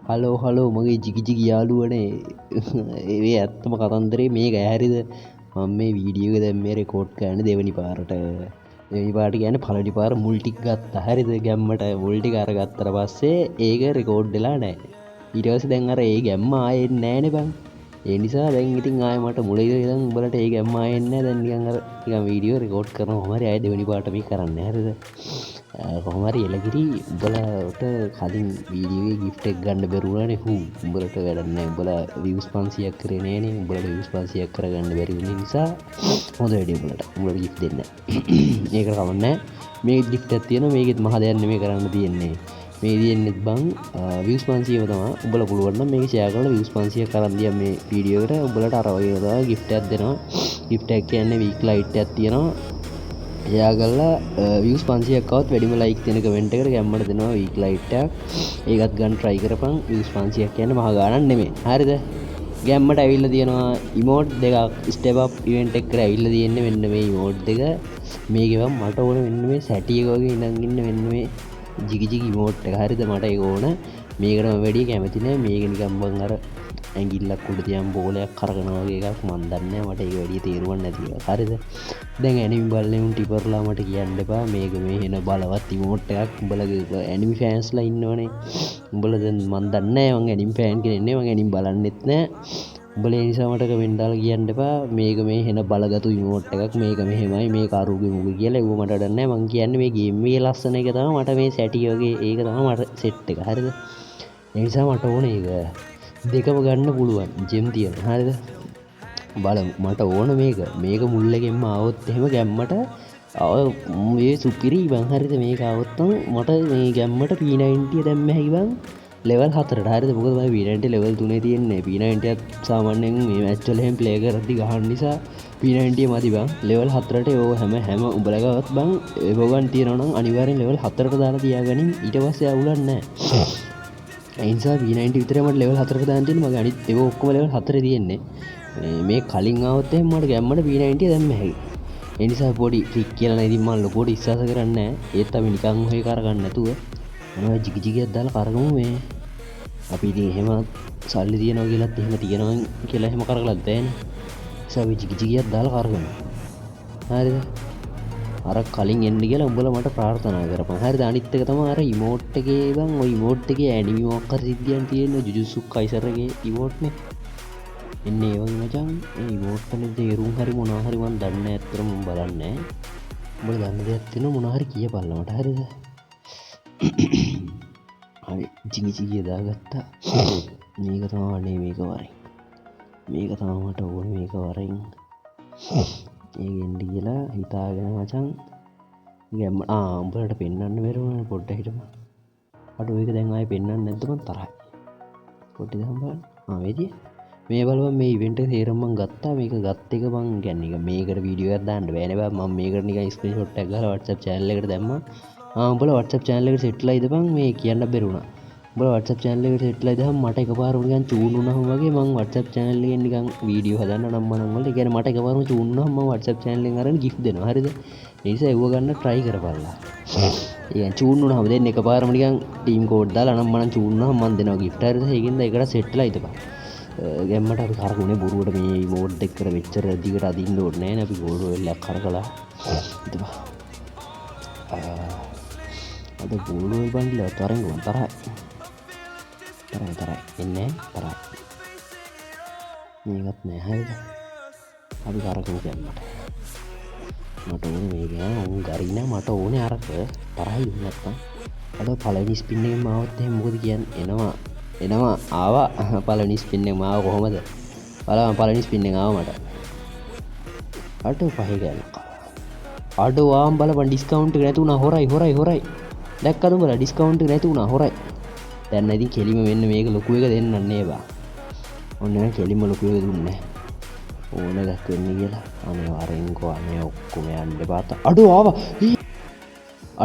Hello hello මගේ ජිගි යාළුවනේ ඒ ඇත්තම කතන්දරේ මේක හරිද මම මේ වීඩියෝ එක දැන් මේ රෙකෝඩ් කරන්න දෙවෙනි පාරට කියන්නේ පළවෙනි පාර මුල් ටික ගත්තා හරිද ගැම්මට මුල් ටික අරගත්තට පස්සේ ඒක රෙකෝඩ් වෙලා නැහැ ඊට පස්සේ දැන් අර ඒ ගැම්ම ආයේ නැහැනේ බං ඒ නිසා දැන් ඉතින් ආයේ මට මුල ඉඳන් උඹලට ඒ ගැම්ම ආයේ නැහැ දැන් නිකන් වීඩියෝ රෙකෝඩ් කරනවා කොහොම හරි ආයේ දෙවෙනි පාරට මේක කරන්න හරිද කොහොම හරි එලගිරි උඹලට කලින් වීඩියෝ එකේ gift එක ගන්න බැරුණානේ උඹලට වැඩක් නැහැ උඹලා views 500ක් කරේ නෑනේ උඹලට views 500ක් කරගන්න බැරි වුණ නිසා හොඳ වැඩේ උඹලට gift දෙන්න ඒකට කවන්නේ මේ gift එකක් තියෙනවා මේකෙත් මහ දෙයක් නෙමෙයි කරන්න තියෙන්නේ මේ දෙන්නේ බං views 500ව තමයි උඹලා පුළුවන් නම් මේක share කරලා views 500ක් කරන් දියා මේ වීඩියෝ එකට උඹලට අර වගේ තමයි gift එකක් දෙනවා gift එක කියන්නේ week light එකක් තියෙනවා එයා ගල්ලා views 500ක් આવත් වැඩිම like දෙන කමෙන්ට් එකකට ගැම්මට දෙනවා week light එකක් ඒකත් ගන්න try කරපන් views 500ක් කියන්නේ මහා ගාණක් නෙමෙයි හරිද ගැම්මට ඇවිල්ලා තියෙනවා emote දෙකක් step up event එකකට ඇවිල්ලා තියෙන්නේ මෙන්න මේ emote දෙක මේකෙම මට ඕන මෙන්න මේ සැටි එක වගේ ඉඳන් ඉන්න මෙන්න මේ ජිගි emote එක හරිද මට ඒක ඕන මේකටම වැඩි කැමති නෑ මේක නිකන් මං අර ඇඟිල්ලක් උඩ තියන් බෝලයක් කරගෙන වගේ එකක් මන් දන්නේ මට ඒක වැඩි තේරුවක් නැති එක හරිද දැන් ඇනිමි බලන්නේ උන් ටිපර්ලා මට කියන්න එපා මේක මේ එන බලවත් emote එකක් උඹලගේ ඇනිමි ෆෑන්ස්ලා ඉන්නවනේ උඹලා දැන් මන් දන්නේ මං ඇනිමි ෆෑන් කෙනෙක් නෙවෙයි මං ඇනිමි බලන්නෙත් නෑ උඹලා ඒ නිසා මට කමෙන්ට් දාලා කියන්න එපා මේක මේ එන බලගතු emote එකක් මේක මෙහෙමයි මේක අරුගේ මුගේ කියලා ඒව මට වැඩක් නෑ මං කියන්නේ මේ ගේම් එකේ ලස්සන එක තමයි මට මේ සැටි වගේ ඒක තමයි මට සෙට් එක හරිද ඒ නිසා මට ඕනේ ඒක දෙකම ගන්න පුළුවන් ජෙම් තියෙන හරිද බලමු මට ඕන මේක මුල් එකෙන්ම ආවොත් එහෙම ගැම්මට මේ සුපිරි බං හරිද මේක ආවොත් මට මේ ගැම්මට P90 දැම්ම හැකි බං ලෙවල් 4ට හරිද මොකද මම P90 ලෙවල් 3 තියෙන්නේ P90 ත් සාමාන්‍යයෙන් මේ මැච් වල එහෙම ප්ලේ කරද්දි ගහන නිසා P90 මදි බං ලෙවල් 4ට ඕ හැම උඹලා ගාවත් බං ඒවගන් තියෙනවා නම් අනිවාර්යෙන් ලෙවල් 4ට දාලා තියාගනින් ඊට පස්සේ අවුලක් නැහැ එනිසා P90 විතරේ මට ලෙවල් 4ට දාන්න තියෙන්නේ මගේ අනිත් ඒවා ඔක්කොම ලෙවල් 4 තියෙන්නේ මේ කලින් ආවොත් එහෙනම් මට ගැම්මට P90 දැම්ම හැකියි ඒ නිසා පොඩි ට්‍රික් කියලා නේද මම ලොකෝට ඉස්සස කරන්නේ නැහැ ඒත් අපි නිකන් ඔය කරගන්න නැතුව මොනවා ජිගිජිගියක් දාලා කරගමු මේ අපි ඉතින් එහෙම සල්ලි තියනවා කියලාත් එහෙම තියනවා කියලා එහෙම කරගලත් බෑනේ නිසා අපි ජිගිජිගියක් දාලා කරගමු හරිද අර කලින් එන්න කියලා උඹලා මට ප්‍රාර්ථනා කරපන්. හරිද? අනිත් එක තමයි අර emote එකේ බං ඔය emote එකේ anime මොකක් හරි සිද්ධියක් තියෙන Jujutsu Kaisen එකේ emote නේ. එන්නේ ඒ වගේ මචං ඒ emote එකේ තේරුම් හරි මොනවා හරි මන් දන්නේ නැහැ අත්‍තර මම බලන්නේ. උඹලා දන්න දෙයක් තියෙනවා මොනවා හරි කියපල්ලා මට හරිද? හරි ජිගිජිගිය දාගත්තා. මේක තමයි අනේ මේක වරෙන්. මේක තමයි මට ඕනේ මේක වරෙන්. ඒගෙන් කියලා හිතාගෙන මචං ගැම්ම උඹලට පෙන්වන්න බැරුණා පොඩ්ඩක් හිටපන් අඩෝ ඒක දැන් ආයේ පෙන්වන්න නැද්ද මං තරහයි පොඩ්ඩක් දැන් බලන්න වේදිය මේ බලපන් මේ ඉවෙන්ට් එක තේරෙන්න මං ගත්තා මේක ගත්ත එක මං කියන්නේ මේකට වීඩියෝ එකක් දාන්න බෑනේ බා මම මේකට නිකන් ස්ක්‍රීන්ෂොට් එකක් ගහලා WhatsApp channel එකට දැම්මා උඹලා WhatsApp channel එකට සෙට්ලා ඉදපන් මේ කියන්න බැරුණා උඹලා WhatsApp channel එකට සෙට්ලා ඉදහම මට එකපාරම නිකන් චූන් වුණාම වගේ මං WhatsApp channel එකෙන් නිකන් වීඩියෝ හදන්න නම් මනම් වල ඒ කියන්නේ මට එකපාරම චූන් වුණාම මං WhatsApp channel එකෙන් අරන් gift දෙනවා හරිද ඒ නිසා ඒව ගන්න try කරපල්ලා ඒ කියන්නේ චූන් වුණාම දෙන්න එකපාරම නිකන් ටීම් කෝඩ් දාලා නම් මනම් චූන් වුණාම මං දෙනවා gift හරිද ඒකින්ද ඒකට සෙට්ලා ඉදපන් ගැම්මට අපි කරගුණේ බොරුවට මේ emote එකට මෙච්චර දිගට අදින්න ඕනේ නැහැ නේ අපි ගෝල් වෙලක් කරකලා ඉදපන් අද බෝලුව බන්ඩිල තරංග වන් තරයි එන්නේ තරයි මේකත් නෑ හරිද අපි කරගමු ගැම්මට මට ඕනේ මේක උන් ගරිනා මට ඕනේ අරක තරයි නැත්තම් අද පළවෙනි ස්පින් එකෙන් මාවත් එහෙම මොකද කියන්නේ එනවා ආවා පළවෙනි ස්පින් එකෙන් මාව කොහමද බලන්න පළවෙනි ස්පින් එකෙන් ආවා මට අට පහේ ගානක් අඩෝ ආම් බලපන් ඩිස්කවුන්ට් එක නැති වුණා හොරයි දැක්කද උඹලා ඩිස්කවුන්ට් එක නැති වුණා හොරයි දැන් ඉතින් කෙලිම වෙන්න මේක ලොකු එක දෙන්න නේ බා ඔන්න නම් කෙලිම ලොකු එක දුන්නේ ඕන දැක් වෙන්නේ කියලා අනේ වරෙන්කෝ අනේ ඔක්කොම යන්න එපා අඩෝ ආවා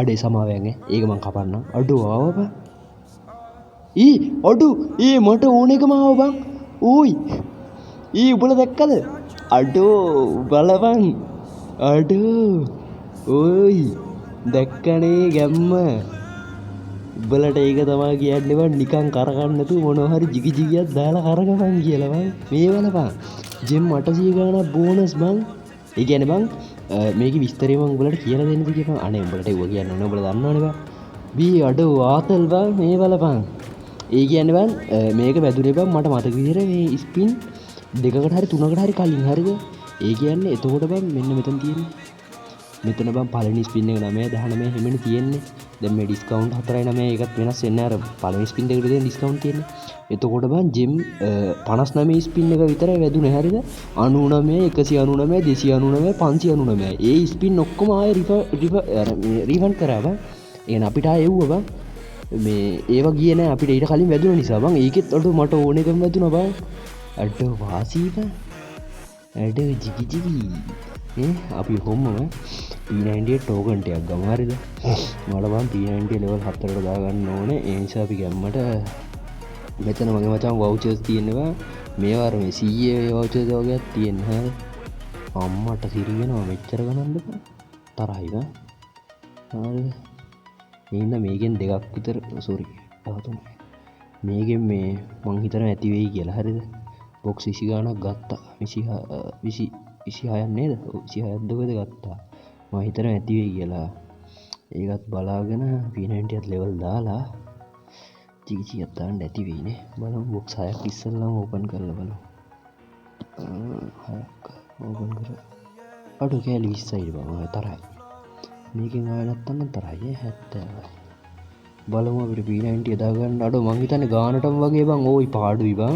අඩේ සමාවෙන් ඒක මං කපන්නම් අඩෝ ආවා බා අඩෝ මට ඕන එකම ආවා බං ඕයි උඹලා දැක්කද අඩෝ බලපන් අඩෝ ඕයි දැක්කනේ ගැම්ම උඹලට ඒක තමා කියන්න බං නිකන් කරගන්න නැතුව මොනවා හරි ජිගි ජිගියක් දාලා කරගපන් කියලා බං. මේ බලපන්. ජෙම් 800 ගාණක් බෝනස් බං. ඒ කියන්නේ බං මේකේ විස්තරය මම උඹලට කියලා දෙන්නද කියපන්. අනේ උඹලට ඒව කියන්න ඕනේ. උඹලා දන්නවනේ බං. බී අඩෝ ආතල් බං මේ බලපන්. ඒ කියන්නේ බං මේක වැදුනේ බං මට මතක විදිහට මේ ස්පින් දෙකකට හරි තුනකට හරි කලින් හරිද? ඒ කියන්නේ එතකොට බං මෙන්න මෙතන තියෙන්නේ. මෙතන බං පළවෙනි ස්පින් එක 9 19 හැමනේ තියෙන්නේ. දැන් මේ ඩිස්කවුන්ට් 4යි 9 ඒකත් වෙනස් වෙන්නේ අර පළවෙනි ස්පින් දෙකට දෙන ඩිස්කවුන්ට් තියෙන්නේ. එතකොට බං ජෙම් 59 ස්පින් එක විතරයි වැදුනේ හරිද? 99 199 299 599. ඒ ස්පින් ඔක්කොම ආයෙ රිෆන්ඩ් කරා බං. එහෙනම් අපිට ආයෙ එව්වා බං. මේ ඒවා ගියේ නෑ අපිට ඊට කලින් වැදුන නිසා බං. ඒකෙත් අඩෝ මට ඕන එකම වැදුනා බං. අඩෝ වාසී බං. අඩෝ ජිගි ජිගි. අපි කොහොමම P90 ටෝකන් ටිකක් ගමු හරිද? මට බං P90 ලෙවල් 4ට දාගන්න ඕනේ. ඒ නිසා අපි ගැම්මට මෙතන මගේ මචං වවුචර්ස් තියෙනවා. මේවා අර මේ CA වවුචර්ස් වගේක් තියෙනවා. අම්මට සිරි වෙනවා මෙච්චර ගණන්ද බං. තරහයි බං. හරිද? එහෙනම් මේකෙන් දෙකක් විතර සෝරි. තව මේකෙන් මේ මං හිතනවා ඇති වෙයි කියලා හරිද? බොක්ස් 20 ගාණක් ගත්තා. 26ක් නේද? 26ක් දුකද ගත්තා. මම හිතනවා ඇති වෙයි කියලා. ඒකත් බලාගෙන P90ත් ලෙවල් දාලා ජිගියක් දාන්න ඇති වෙයිනේ. බලමු බොක්ස් 6ක් ඉස්සෙල්ලාම ඕපන් කරලා බලමු. 6ක් ඕපන් කරලා. අඩු කෑලි 20යි බං තරහයි. මේකෙන් ආයෙ නැත්තම් තරහයි 70. බලමු අපිට P90 දාගන්න. අඩෝ මං හිතන්නේ ගානටම වගේ බං ඕයි පාඩුයි බං.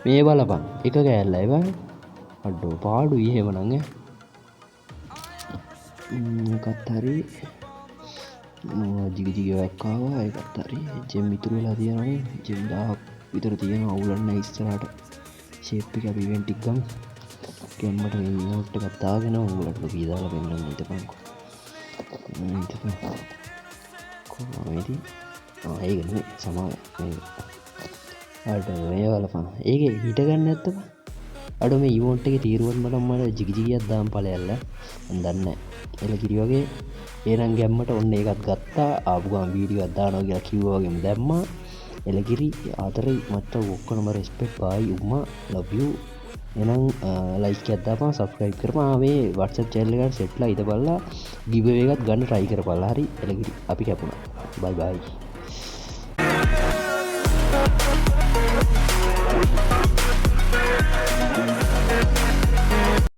මේ බලපන් එක කෑල්ලයි බං. අඩෝ පාඩුයි එහෙමනම් එකත් හරි ජිගි ජිගි එකක් ආවා ඒකත් හරි ජෙම් ඉතුරු වෙලා තියෙනවානේ ජෙම් 1000ක් විතර තියෙනවා අවුලක් නැහැ ඉස්සරහට ෂේප් එක අපි ඉවෙන්ට් එක ගමු කැම්මට මේ ඉමෝට් එකක් දාගෙන උඹලට ලොකී දාලා පෙන්නන්න හිටපන්කෝ කොහොමද ඒක නෙමෙයි සමාව මේක අඩ මේ බලපන් ඒකේ හිට ගන්න නැත්තම අඩ මේ ඉමෝට් එකේ තීරුවන් මට ජිගි ජිගියක් දාන්න ඵලයල්ල මන් දන්නේ නැහැ එල කිරි වගේ එහෙනම් ගැම්මට ඔන්න ඒකත් ගත්තා ආපු ගමන් වීඩියෝ එකක් දානවා කියලා කිව්වා වගේම දැම්මා එලකිරි ආතරේ මට ඔක්කොම රෙස්පෙක්ට් බයි උම්මා ලව් යූ එහෙනම් ලයික් එකක් දාපන් සබ්ස්ක්‍රයිබ් කරපන් මේ WhatsApp channel එකට සෙට්ලා ඉත බලලා ගිව් අවේ එකත් ගන්න try කරපළා හරි එලකිරි අපි කැපුණා bye bye